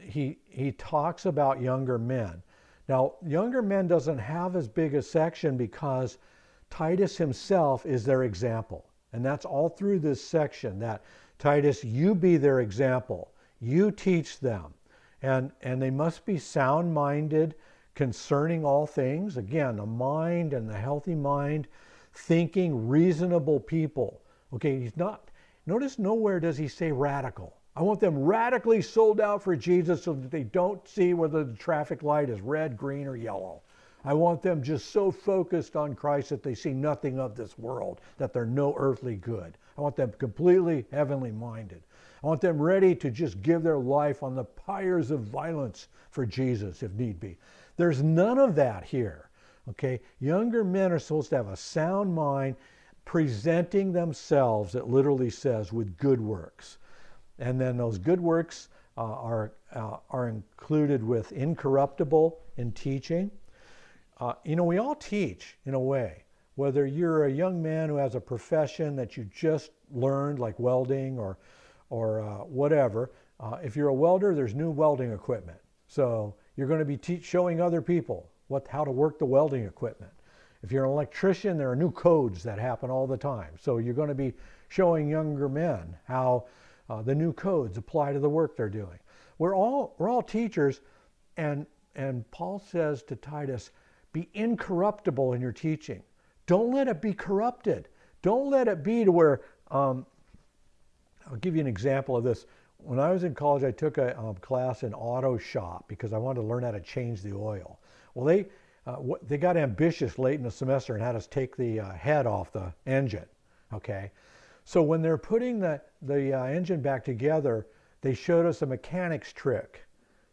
he talks about younger men. Now, younger men doesn't have as big a section because Titus himself is their example. And that's all through this section, that Titus, you be their example. You teach them. And they must be sound-minded concerning all things. Again, the mind and the healthy mind, thinking reasonable people. Okay, he's not, notice nowhere does he say radical. I want them radically sold out for Jesus so that they don't see whether the traffic light is red, green, or yellow. I want them just so focused on Christ that they see nothing of this world, that they're no earthly good. I want them completely heavenly minded. I want them ready to just give their life on the pyres of violence for Jesus if need be. There's none of that here. Okay, younger men are supposed to have a sound mind, presenting themselves, it literally says, with good works. And then those good works are included with incorruptible in teaching. We all teach in a way. Whether you're a young man who has a profession that you just learned, like welding or whatever. If you're a welder, there's new welding equipment. So you're going to be showing other people how to work the welding equipment. If you're an electrician, there are new codes that happen all the time. So you're going to be showing younger men how the new codes apply to the work they're doing. We're all teachers, and Paul says to Titus, be incorruptible in your teaching. Don't let it be corrupted. Don't let it be to where, I'll give you an example of this. When I was in college, I took a class in auto shop because I wanted to learn how to change the oil. Well, they got ambitious late in the semester and had us take the head off the engine, okay? So when they're putting the engine back together, they showed us a mechanic's trick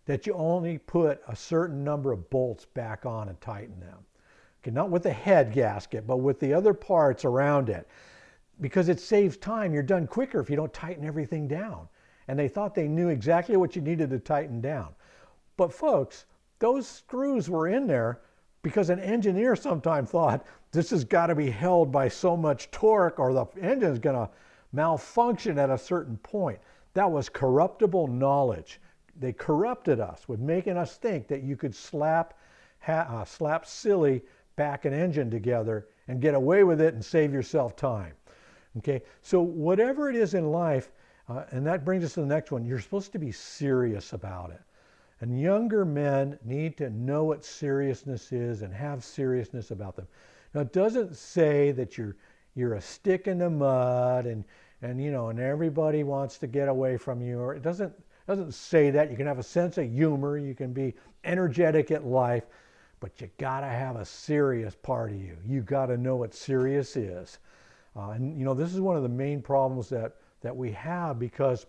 that you only put a certain number of bolts back on and tighten them. Okay, not with the head gasket, but with the other parts around it. Because it saves time. You're done quicker if you don't tighten everything down. And they thought they knew exactly what you needed to tighten down. But folks, those screws were in there because an engineer sometime thought this has got to be held by so much torque or the engine's going to malfunction at a certain point. That was corruptible knowledge. They corrupted us with making us think that you could slap silly back an engine together and get away with it and save yourself time. Okay, so whatever it is in life, and that brings us to the next one, you're supposed to be serious about it. And younger men need to know what seriousness is and have seriousness about them. Now, it doesn't say that you're a stick in the mud and everybody wants to get away from you. Or it doesn't say that. You can have a sense of humor. You can be energetic at life. But you got to have a serious part of you. You got to know what serious is. And this is one of the main problems that that we have because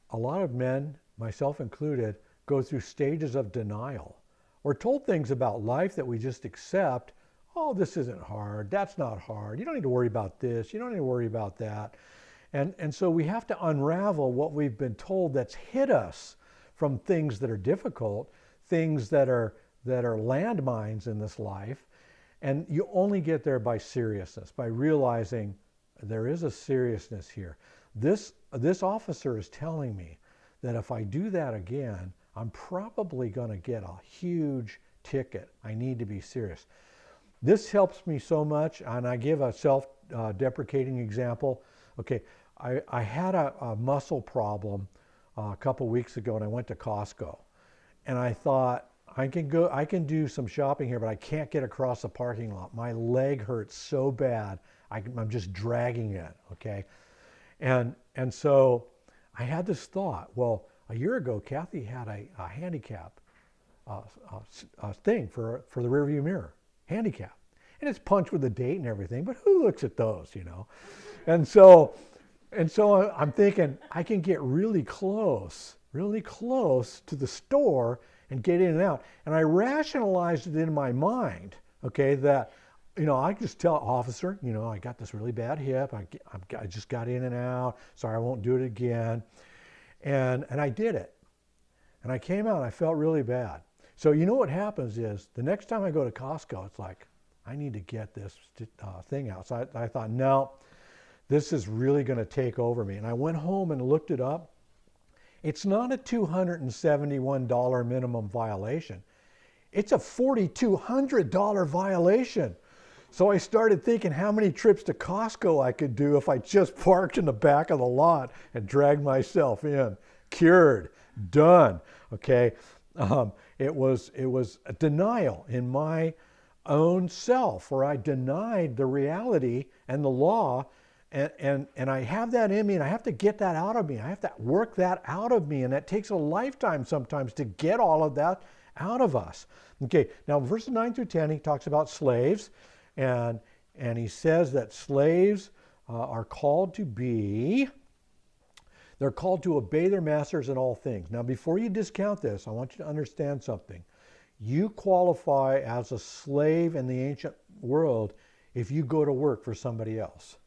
a lot of men, myself included, go through stages of denial. We're told things about life that we just accept. Oh, this isn't hard. That's not hard. You don't need to worry about this. You don't need to worry about that. And so we have to unravel what we've been told that's hit us from things that are difficult, things that are landmines in this life. And you only get there by seriousness, by realizing there is a seriousness here. This officer is telling me that if I do that again, I'm probably going to get a huge ticket. I need to be serious. This helps me so much, and I give a self-deprecating example. Okay, I had a muscle problem a couple weeks ago, and I went to Costco, and I thought, I can do some shopping here, but I can't get across the parking lot. My leg hurts so bad, I'm just dragging it, okay? And so I had this thought, well, a year ago, Kathy had a handicap thing for the rearview mirror, handicap. And it's punched with a date and everything, but who looks at those, you know? And so I'm thinking, I can get really close to the store and get in and out. And I rationalized it in my mind, okay, that, you know, I just tell officer, you know, I got this really bad hip. I just got in and out. Sorry, I won't do it again. And I did it. And I came out and I felt really bad. So you know what happens is the next time I go to Costco, it's like, I need to get this thing out. So I thought, no, this is really going to take over me. And I went home and looked it up. It's not a $271 minimum violation. It's a $4,200 violation. So I started thinking how many trips to Costco I could do if I just parked in the back of the lot and dragged myself in. Cured, done, okay? It was a denial in my own self, where I denied the reality and the law, and I have that in me, and I have to get that out of me. I have to work that out of me, and that takes a lifetime sometimes to get all of that out of us. Okay, now verses 9 through 10, he talks about slaves, and he says that slaves are called to be, they're called to obey their masters in all things. Now, before you discount this, I want you to understand something. You qualify as a slave in the ancient world if you go to work for somebody else.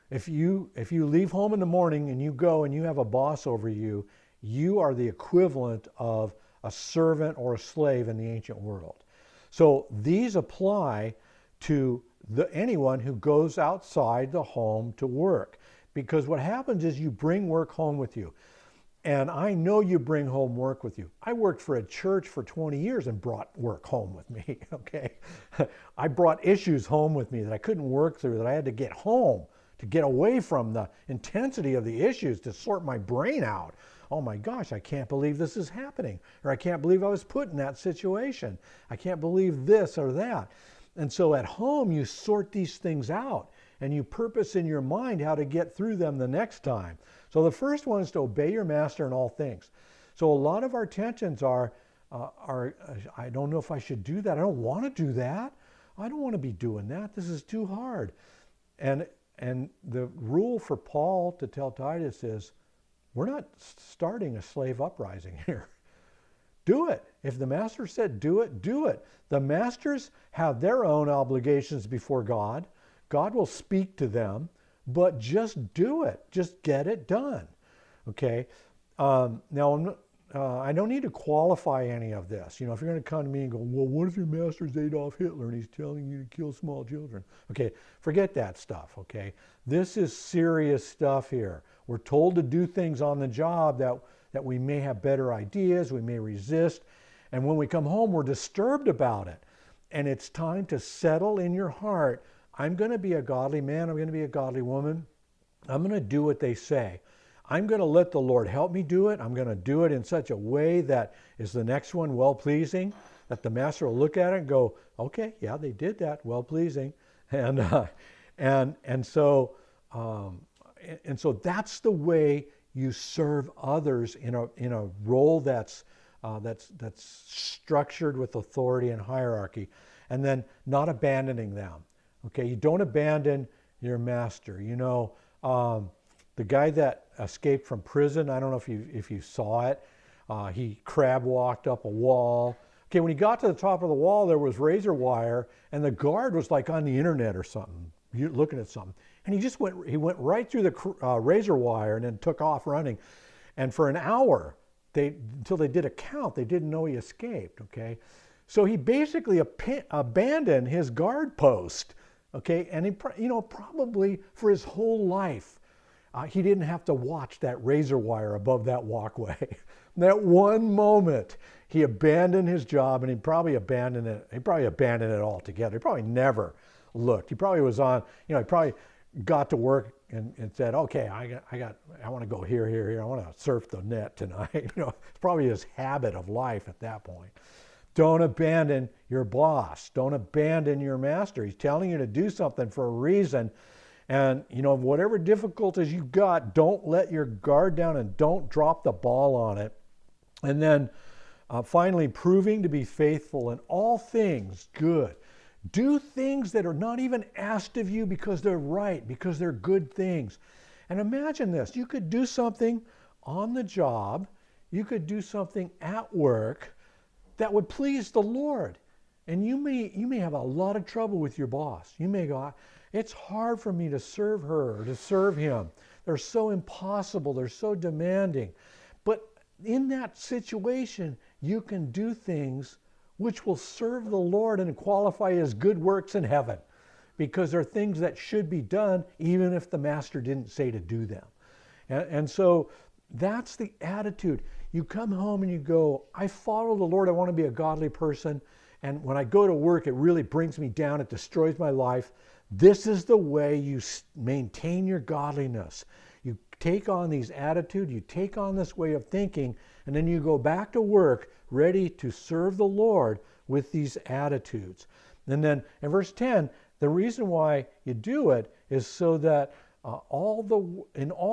If you leave home in the morning and you go and you have a boss over you, you are the equivalent of a servant or a slave in the ancient world. So these apply to anyone who goes outside the home to work. Because what happens is you bring work home with you. And I know you bring home work with you. I worked for a church for 20 years and brought work home with me, okay? I brought issues home with me that I couldn't work through, that I had to get home to get away from the intensity of the issues, to sort my brain out. Oh my gosh, I can't believe this is happening. Or I can't believe I was put in that situation. I can't believe this or that. And so at home, you sort these things out and you purpose in your mind how to get through them the next time. So the first one is to obey your master in all things. So a lot of our tensions are I don't know if I should do that. I don't want to do that. I don't want to be doing that. This is too hard. And the rule for Paul to tell Titus is, we're not starting a slave uprising here. Do it. If the master said do it, do it. The masters have their own obligations before God. God will speak to them, but just do it. Just get it done. Okay? Now, I don't need to qualify any of this. You know, if you're going to come to me and go, well, what if your master's Adolf Hitler and he's telling you to kill small children? Okay, forget that stuff, okay? This is serious stuff here. We're told to do things on the job that we may have better ideas, we may resist, and when we come home, we're disturbed about it. And it's time to settle in your heart, I'm going to be a godly man, I'm going to be a godly woman, I'm going to do what they say. I'm going to let the Lord help me do it. I'm going to do it in such a way that is the next one well-pleasing, that the master will look at it and go, okay, yeah, they did that, well-pleasing. And so that's the way you serve others in a role that's structured with authority and hierarchy, and then not abandoning them. Okay, you don't abandon your master. You know, The guy that escaped from prison, I don't know if you saw it. He crab walked up a wall. Okay, when he got to the top of the wall, there was razor wire, and the guard was like on the internet or something, looking at something. And he went right through the razor wire and then took off running. And for an hour, until they did a count, they didn't know he escaped, okay? So he basically abandoned his guard post, okay? And he, probably for his whole life, he didn't have to watch that razor wire above that walkway. That one moment, he abandoned his job, and he probably abandoned it altogether. He probably never looked. He probably was on, he probably got to work and said, okay, I want to go here. I want to surf the net tonight. It's probably his habit of life at that point. Don't abandon your boss. Don't abandon your master. He's telling you to do something for a reason. And, whatever difficulties you've got, don't let your guard down and don't drop the ball on it. And then finally, proving to be faithful in all things good. Do things that are not even asked of you because they're right, because they're good things. And imagine this. You could do something on the job. You could do something at work that would please the Lord. And you may have a lot of trouble with your boss. You may go, it's hard for me to serve her or to serve him. They're so impossible. They're so demanding. But in that situation, you can do things which will serve the Lord and qualify as good works in heaven, because they're things that should be done even if the master didn't say to do them. And so that's the attitude. You come home and you go, I follow the Lord. I want to be a godly person. And when I go to work, it really brings me down. It destroys my life. This is the way you maintain your godliness. You take on these attitudes, you take on this way of thinking, and then you go back to work ready to serve the Lord with these attitudes. And then in verse 10, the reason why you do it is so that in all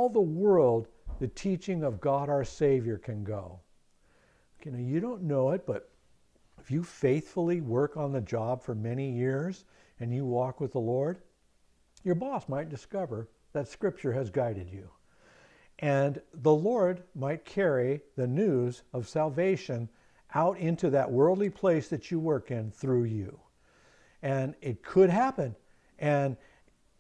the world, the teaching of God our Savior can go. Okay, now you don't know it, but if you faithfully work on the job for many years and you walk with the Lord, your boss might discover that Scripture has guided you. And the Lord might carry the news of salvation out into that worldly place that you work in through you. And it could happen. And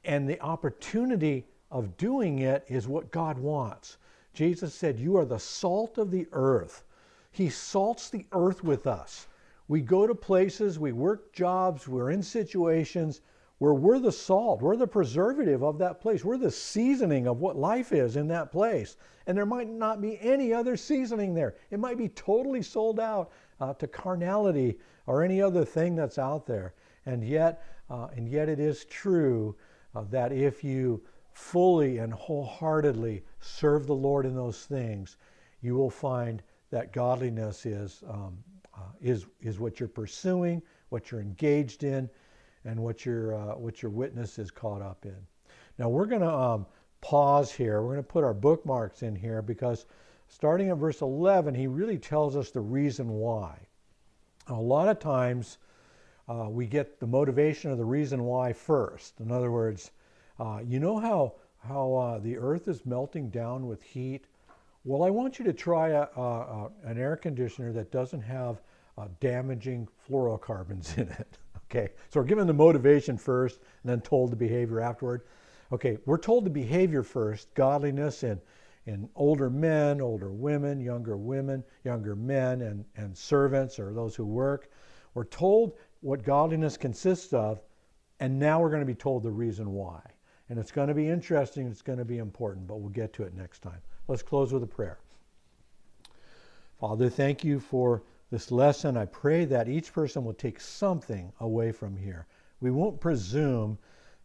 the opportunity of doing it is what God wants. Jesus said, you are the salt of the earth. He salts the earth with us. We go to places, we work jobs, we're in situations where we're the salt, we're the preservative of that place. We're the seasoning of what life is in that place. And there might not be any other seasoning there. It might be totally sold out to carnality or any other thing that's out there. And yet it is true that if you fully and wholeheartedly serve the Lord in those things, you will find that godliness is what you're pursuing, what you're engaged in, and what your witness is caught up in. Now we're going to pause here. We're going to put our bookmarks in here because starting at verse 11, he really tells us the reason why. A lot of times we get the motivation or the reason why first. In other words, you know how the earth is melting down with heat? Well, I want you to try an air conditioner that doesn't have damaging fluorocarbons in it. Okay, so we're given the motivation first and then told the behavior afterward. Okay, we're told the behavior first, godliness in older men, older women, younger men, and servants or those who work. We're told what godliness consists of, and now we're going to be told the reason why. And it's going to be interesting, it's going to be important, but we'll get to it next time. Let's close with a prayer. Father, thank you for this lesson. I pray that each person will take something away from here. We won't presume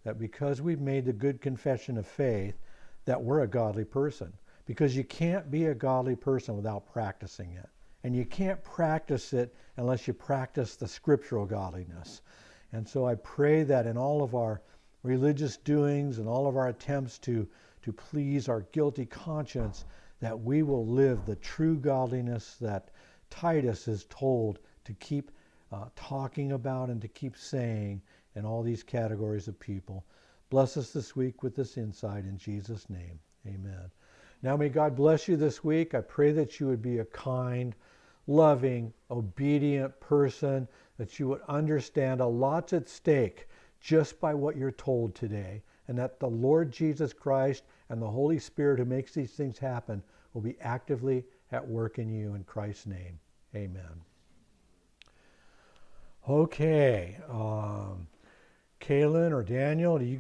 that because we've made the good confession of faith that we're a godly person, because you can't be a godly person without practicing it. And you can't practice it unless you practice the scriptural godliness. And so I pray that in all of our religious doings and all of our attempts to please our guilty conscience, that we will live the true godliness that Titus is told to keep talking about and to keep saying in all these categories of people. Bless us this week with this insight in Jesus' name. Amen. Now may God bless you this week. I pray that you would be a kind, loving, obedient person, that you would understand a lot's at stake just by what you're told today, and that the Lord Jesus Christ and the Holy Spirit who makes these things happen will be actively at work in you in Christ's name. Amen. Okay. Kaylin or Daniel, do you guys